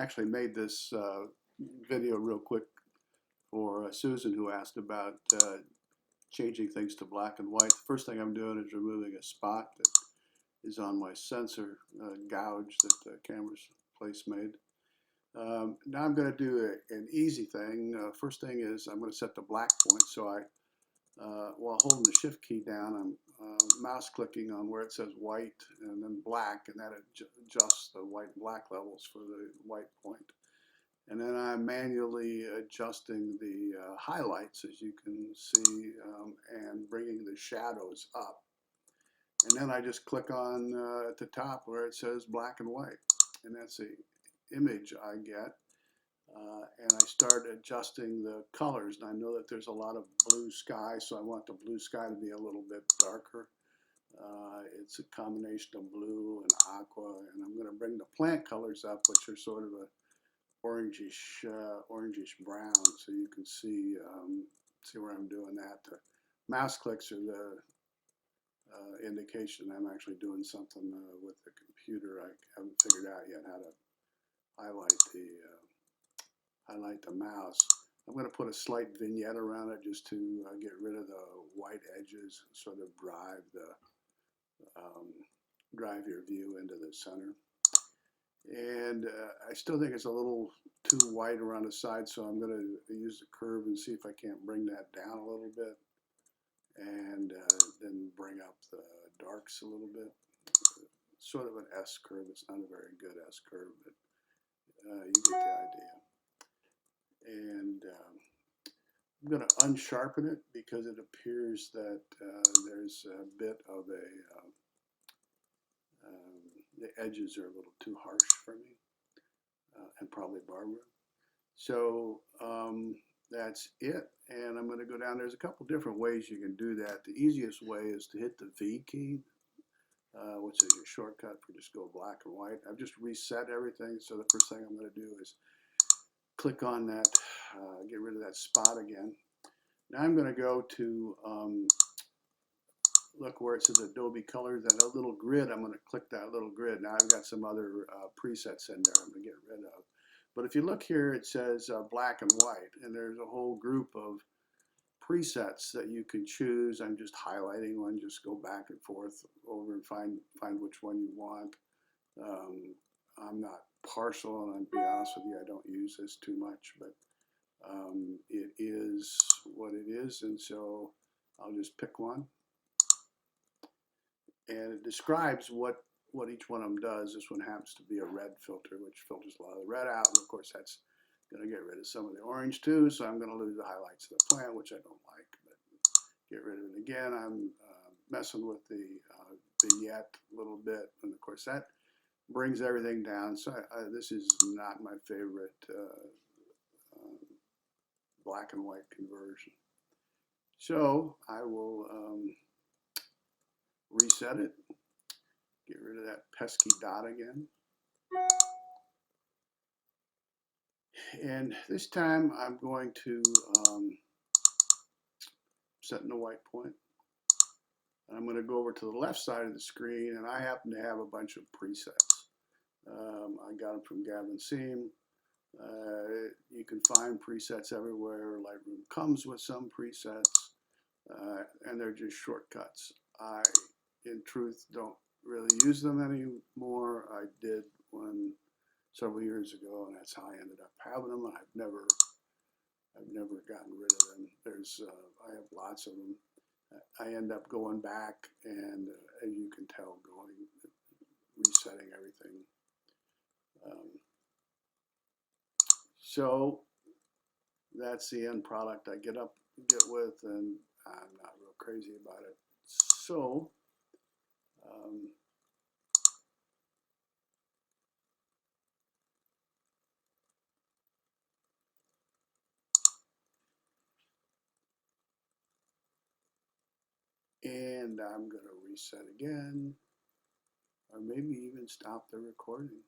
actually made this video real quick for Susan, who asked about changing things to black and white. The first thing I'm doing is removing a spot that is on my sensor gouge that the camera's place made. Now I'm going to do an easy thing. First thing is I'm going to set the black point. So while holding the shift key down, I'm mouse clicking on where it says white and then black, and that adjusts the white and black levels for the white point. And then I'm manually adjusting the highlights, as you can see, and bringing the shadows up. And then I just click on at the top where it says black and white, and that's the image I get. And I start adjusting the colors, and I know that there's a lot of blue sky, so I want the blue sky to be a little bit darker. It's a combination of blue and aqua, and I'm going to bring the plant colors up, which are sort of a orangish brown, so you can see where I'm doing that. The mouse clicks are the indication I'm actually doing something with the computer. I haven't figured out yet how to highlight the mouse. I'm going to put a slight vignette around it just to get rid of the white edges, sort of drive your view into the center. And I still think it's a little too white around the side, so I'm going to use the curve and see if I can't bring that down a little bit, and then bring up the darks a little bit. Sort of an S curve. It's not a very good S curve, but you get the idea. And I'm going to unsharpen it because it appears that there's a bit of the edges are a little too harsh for me, and probably Barbara. So that's it, and I'm going to go down. There's a couple different ways you can do that. The easiest way is to hit the V key, which is your shortcut for just go black and white. I've just reset everything, so the first thing I'm going to do is click on that, get rid of that spot again. Now I'm going to go to look where it says Adobe Color, that little grid. I'm going to click that little grid. Now I've got some other presets in there I'm going to get rid of. But if you look here, it says black and white, and there's a whole group of presets that you can choose. I'm just highlighting one. Just go back and forth over and find which one you want. I'm not partial, and I'll be honest with you, I don't use this too much, but it is what it is, and so I'll just pick one. And it describes what each one of them does. This one happens to be a red filter, which filters a lot of the red out, and of course that's going to get rid of some of the orange too, so I'm going to lose the highlights of the plant, which I don't like, but get rid of it again. I'm messing with the vignette a little bit, and of course that brings everything down. So this is not my favorite black and white conversion. So I will reset it, get rid of that pesky dot again. And this time I'm going to set in the white point. And I'm going to go over to the left side of the screen, and I happen to have a bunch of presets. I got them from Gavin Seam. You can find presets everywhere. LightRoom comes with some presets, and they're just shortcuts. I, in truth, don't really use them anymore. I did one several years ago, and that's how I ended up having them. And I've never gotten rid of them. I have lots of them. I end up going back and, as you can tell, resetting everything. So that's the end product I get with, and I'm not real crazy about it. So and I'm going to reset again, or maybe even stop the recording.